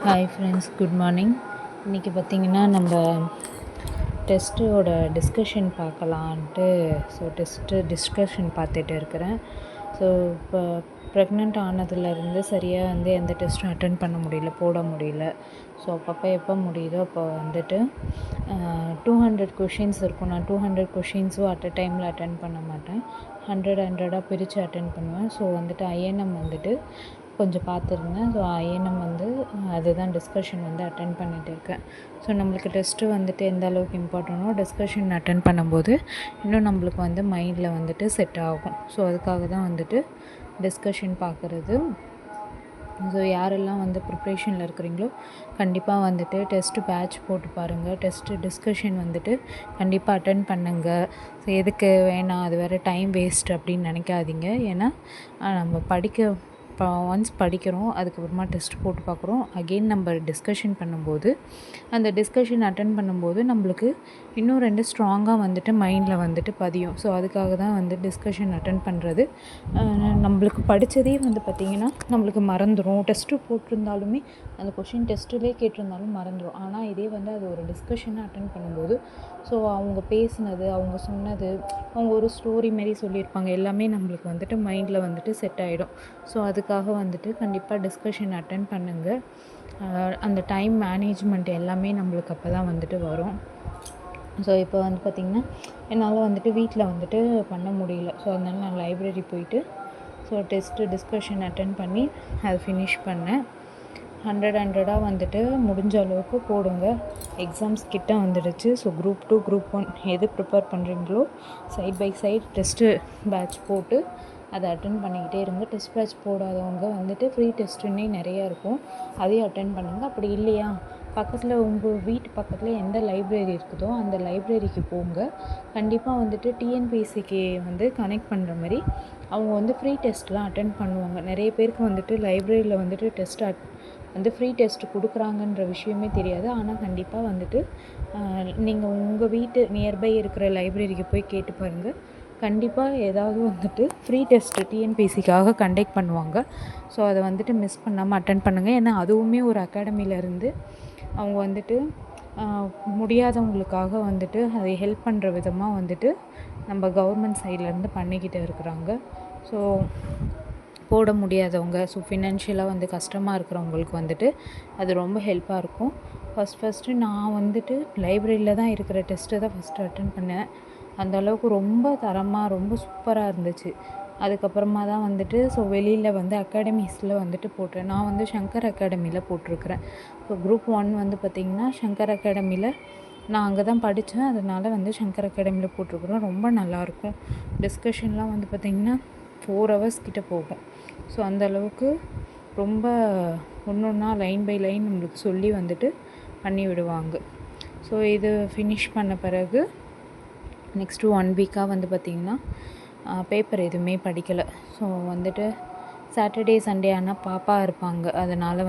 Hi friends, good morning. இன்றைக்கி பார்த்திங்கன்னா நம்ம டெஸ்ட்டோட டிஸ்கஷன் பார்க்கலான்ட்டு டிஸ்கஷன் பார்த்துட்டு இருக்கிறேன். ஸோ இப்போ ப்ரெக்னென்ட் ஆனதுலேருந்து சரியாக எந்த டெஸ்ட்டும் அட்டென்ட் பண்ண முடியல, போட முடியல. ஸோ அப்பப்போ எப்போ முடியுதோ அப்போ 200 கொஷின்ஸ் இருக்கும். நான் 200 கொஷின்ஸும் அட் அ டைமில் அட்டென்ட் பண்ண மாட்டேன். 100 பிரித்து அட்டென்ட் பண்ணுவேன். ஸோ ஐஎன்எம் கொஞ்சம் பார்த்துருந்தேன். ஸோ ஐஎன்எம் அதுதான் டிஸ்கஷன் அட்டென்ட் பண்ணிகிட்டு இருக்கேன். ஸோ நம்மளுக்கு டெஸ்ட்டு எந்த அளவுக்கு இம்பார்ட்டனோ டிஸ்கஷன் அட்டென்ட் பண்ணும்போது இன்னும் நம்மளுக்கு மைண்டில் செட் ஆகும். ஸோ அதுக்காக தான் டிஸ்கஷன் பார்க்குறது. ஸோ யாரெல்லாம் ப்ரிப்ரேஷனில் இருக்கிறீங்களோ கண்டிப்பாக டெஸ்ட்டு பேட்ச் போட்டு பாருங்கள். டெஸ்ட்டு டிஸ்கஷன் கண்டிப்பாக அட்டென்ட் பண்ணுங்கள். ஸோ எதுக்கு வேணாம், அது வேறு டைம் வேஸ்ட் அப்படின்னு நினைக்காதீங்க. ஏன்னா நம்ம ஒன்ஸ் படிக்கிறோம், அதுக்கப்புறமா டெஸ்ட் போட்டு பார்க்குறோம். அகெயின் நம்ம டிஸ்கஷன் பண்ணும்போது அந்த டிஸ்கஷன் அட்டென்ட் பண்ணும்போது நம்மளுக்கு இன்னும் 2 ஸ்ட்ராங்காக மைண்டில் பதியும். ஸோ அதுக்காக தான் டிஸ்கஷன் அட்டென்ட் பண்ணுறது. நம்மளுக்கு படித்ததே பார்த்திங்கன்னா நம்மளுக்கு மறந்துடும். டெஸ்ட்டு போட்டிருந்தாலுமே அந்த கொஷின் டெஸ்ட்டிலே கேட்டிருந்தாலும் மறந்துடும். ஆனால் இதே அது ஒரு டிஸ்கஷனாக அட்டென்ட் பண்ணும்போது ஸோ அவங்க பேசினது, அவங்க சொன்னது, அவங்க ஒரு ஸ்டோரி மாரி சொல்லியிருப்பாங்க. எல்லாமே நம்மளுக்கு மைண்டில் செட் ஆகிடும். ஸோ அதுக்காக கண்டிப்பாக டிஸ்கஷன் அட்டென்ட் பண்ணுங்கள். அந்த டைம் மேனேஜ்மெண்ட் எல்லாமே நம்மளுக்கு அப்போ தான் வரும். ஸோ இப்போ பார்த்திங்கன்னா என்னால் வீட்டில் பண்ண முடியல. ஸோ அதனால் நான் லைப்ரரி போயிட்டு டெஸ்ட்டு டிஸ்கஷன் அட்டென்ட் பண்ணி அதை ஃபினிஷ் பண்ணேன். 100 முடிஞ்ச அளவுக்கு போடுங்க. எக்ஸாம்ஸ் கிட்ட வந்துடுச்சு. ஸோ குரூப் 2 குரூப் 1 எது ப்ரிப்பேர் பண்ணுறீங்களோ side by side test batch போட்டு அதை அட்டென்ட் பண்ணிக்கிட்டே இருங்க. டெஸ்ட் பேட்ச் போடாதவங்க ஃப்ரீ டெஸ்ட்டுன்னே நிறையா இருக்கும், அதையும் அட்டென்ட் பண்ணுங்கள். அப்படி இல்லையா, பக்கத்தில் உங்கள் வீட்டு பக்கத்தில் எந்த லைப்ரரி இருக்குதோ அந்த லைப்ரரிக்கு போங்க. கண்டிப்பாக டிஎன்பிஎஸ்சிக்கு கனெக்ட் பண்ணுற மாதிரி அவங்க ஃப்ரீ டெஸ்ட்லாம் அட்டென்ட் பண்ணுவாங்க. நிறைய பேருக்கு லைப்ரரியில் ஃப்ரீ டெஸ்ட் கொடுக்குறாங்கன்ற விஷயமே தெரியாது. ஆனால் கண்டிப்பாக நீங்கள் உங்கள் வீட்டு நியர்பை இருக்கிற லைப்ரரிக்கு போய் கேட்டு பாருங்கள். கண்டிப்பாக ஏதாவது ஃப்ரீ டெஸ்ட்டு டிஎன்பிஎஸ்சிக்காக கண்டக்ட் பண்ணுவாங்க. ஸோ அதை மிஸ் பண்ணாமல் அட்டென்ட் பண்ணுங்கள். ஏன்னா அதுவுமே ஒரு அகாடமியிலேருந்து அவங்க முடியாதவங்களுக்காக அதை ஹெல்ப் பண்ணுற விதமாக நம்ம கவர்மெண்ட் சைட்லேருந்து பண்ணிக்கிட்டு இருக்கிறாங்க. ஸோ போட முடியாதவங்க, ஸோ ஃபினான்ஷியலாக கஷ்டமாக இருக்கிறவங்களுக்கு அது ரொம்ப ஹெல்ப்பாக இருக்கும். ஃபஸ்ட்டு நான் லைப்ரரியில் தான் இருக்கிற டெஸ்ட்டு தான் ஃபஸ்ட்டு அட்டென்ட் பண்ணேன். அந்த அளவுக்கு ரொம்ப தரமாக ரொம்ப சூப்பராக இருந்துச்சு. அதுக்கப்புறமா தான் ஸோ வெளியில் அகாடமிஸில் போட்டேன். நான் சங்கர் அகாடமியில் போட்டிருக்கிறேன். ஸோ குரூப் 1 பார்த்திங்கன்னா சங்கர் அகாடமியில் நான் அங்கே தான் படித்தேன். அதனால் சங்கர் அகாடமியில் போட்டிருக்கிறேன். ரொம்ப நல்லாயிருக்கும். டிஸ்கஷன்லாம் பார்த்திங்கன்னா 4 hours கிட்ட போகும். ஸோ அந்தளவுக்கு ரொம்ப ஒன்றா லைன் பை லைன் நம்மளுக்கு சொல்லி பண்ணி விடுவாங்க. ஸோ இது ஃபினிஷ் பண்ண பிறகு நெக்ஸ்ட்டு 1 வீக்காக பார்த்திங்கன்னா பேப்பர் எதுவுமே படிக்கலை. ஸோ சாட்டர்டே சண்டே ஆனால் பாப்பா இருப்பாங்க. அதனால்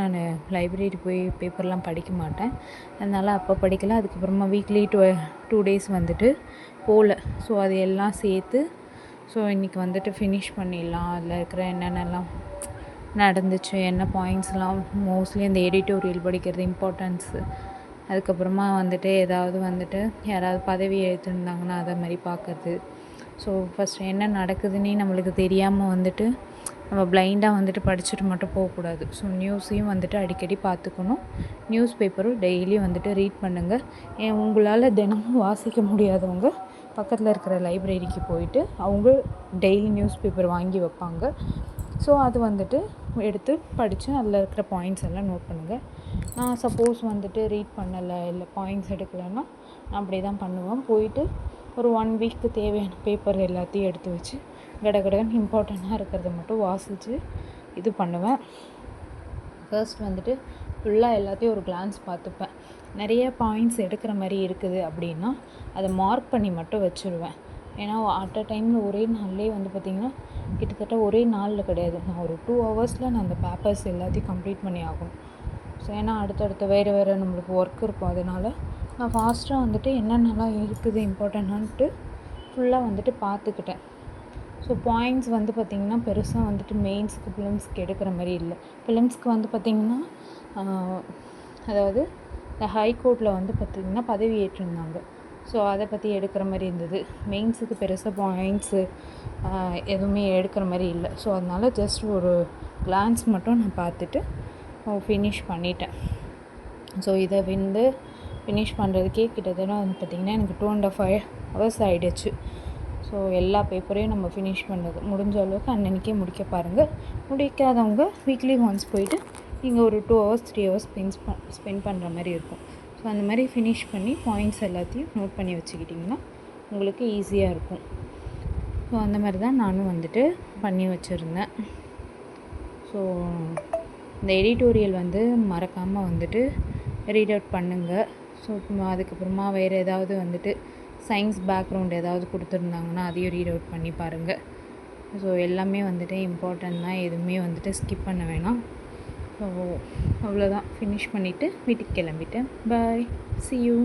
நான் லைப்ரரி போய் பேப்பர்லாம் படிக்க மாட்டேன். அதனால் அப்போ படிக்கலை. அதுக்கப்புறமா வீக்லி 2 days போகல. ஸோ அது எல்லாம் சேர்த்து ஸோ இன்றைக்கி ஃபினிஷ் பண்ணிடலாம். அதில் இருக்கிற என்னென்னலாம் நடந்துச்சு, என்ன பாயிண்ட்ஸ்லாம் மோஸ்ட்லி அந்த எடிட்டோரியல் படிக்கிறது இம்பார்ட்டன்ஸு. அதுக்கப்புறமா ஏதாவது யாராவது பதவி எடுத்துருந்தாங்கன்னா அதை மாதிரி பார்க்குறது. ஸோ ஃபஸ்ட்டு என்ன நடக்குதுன்னே நம்மளுக்கு தெரியாமல் நம்ம பிளைண்டாக படிச்சுட்டு மட்டும் போகக்கூடாது. ஸோ நியூஸையும் அடிக்கடி பார்த்துக்கணும். நியூஸ் பேப்பரும் டெய்லி ரீட் பண்ணுங்கள். உங்களால் தினமும் வாசிக்க முடியாதவங்க பக்கத்தில் இருக்கிற லைப்ரரிக்கு போயிட்டு அவங்க டெய்லி நியூஸ் பேப்பர் வாங்கி வைப்பாங்க. ஸோ அது எடுத்து படித்து அதில் இருக்கிற பாயிண்ட்ஸ் எல்லாம் நோட் பண்ணுங்கள். நான் சப்போஸ் ரீட் பண்ணலை, இல்லை பாயிண்ட்ஸ் எடுக்கலைன்னா நான் அப்படி தான் பண்ணுவேன். போயிட்டு ஒரு 1 வீக்கு தேவையான பேப்பர் எல்லாத்தையும் எடுத்து வச்சு கடகடன்னு இம்பார்ட்டண்ட்டாக இருக்கிறத மட்டும் வாசித்து இது பண்ணுவேன். ஃபர்ஸ்ட் ஃபுல்லாக எல்லாத்தையும் ஒரு கிளான்ஸ் பார்த்துப்பேன். நிறைய பாயிண்ட்ஸ் எடுக்கிற மாதிரி இருக்குது அப்படின்னா அதை மார்க் பண்ணி மட்டும் வச்சுருவேன். ஏன்னா அட் அ டைமில் ஒரே நாள்லேயே பார்த்திங்கன்னா கிட்டத்தட்ட ஒரே நாளில் கிடையாது, நான் ஒரு 2 hours நான் அந்த பேப்பர்ஸ் எல்லாத்தையும் கம்ப்ளீட் பண்ணி ஆகணும். ஸோ ஏன்னா அடுத்தடுத்த வேறு நம்மளுக்கு ஒர்க் இருக்கும். அதனால் நான் ஃபாஸ்ட்டாக என்னென்னலாம் இருக்குது இம்பார்ட்டண்ட்டான்ட்டு ஃபுல்லாக பார்த்துக்கிட்டேன். ஸோ பாயிண்ட்ஸ் பார்த்திங்கன்னா பெருசாக மெயின்ஸுக்கு ப்ரிலிம்ஸ்க்கு எடுக்கிற மாதிரி இல்லை. ப்ரிலிம்ஸ்க்கு பார்த்திங்கன்னா அதாவது இந்த ஹைகோர்ட்டில் வந்து பார்த்திங்கன்னா பதவி ஏற்றிருந்தாங்க. ஸோ அதை பற்றி எடுக்கிற மாதிரி இருந்தது. மெயின்ஸுக்கு பெருசாக பாயிண்ட்ஸு எதுவுமே எடுக்கிற மாதிரி இல்லை. ஸோ அதனால் ஜஸ்ட் ஒரு கிளான்ஸ் மட்டும் நான் பார்த்துட்டு ஃபினிஷ் பண்ணிட்டேன். ஸோ இதை வந்து ஃபினிஷ் பண்ணுறதுக்கே கிட்டத்தட்ட வந்து பார்த்திங்கன்னா எனக்கு 2.5 hours ஆகிடுச்சு. ஸோ எல்லா பேப்பரையும் நம்ம ஃபினிஷ் பண்ணுறது முடிஞ்ச அளவுக்கு அன்னன்னைக்கே முடிக்க பாருங்கள். முடிக்காதவங்க வீக்லி ஒன்ஸ் போயிட்டு நீங்கள் ஒரு 2 hours 3 hours ஸ்பெண்ட் பண்ணுற மாதிரி இருக்கும். ஸோ அந்த மாதிரி ஃபினிஷ் பண்ணி பாயிண்ட்ஸ் எல்லாத்தையும் நோட் பண்ணி வச்சுக்கிட்டிங்கன்னா உங்களுக்கு ஈஸியாக இருக்கும். ஸோ அந்த மாதிரி தான் நானும் வந்துட்டு பண்ணி வச்சுருந்தேன். ஸோ இந்த எடிட்டோரியல் வந்து மறக்காமல் வந்துட்டு ரீட் அவுட் பண்ணுங்கள். ஸோ அதுக்கப்புறமா வேறு ஏதாவது வந்துட்டு சயின்ஸ் பேக்ரவுண்ட் ஏதாவது கொடுத்துருந்தாங்கன்னா அதையும் ரீட் அவுட் பண்ணி பாருங்கள். ஸோ எல்லாமே வந்துட்டு இம்பார்ட்டன்ட் தான், எதுவுமே வந்துட்டு ஸ்கிப் பண்ண வேணாம். ஸோ அவ்வளோதான், ஃபினிஷ் பண்ணிவிட்டு வீட்டுக்கு கிளம்பிட்டேன். பாய், see you.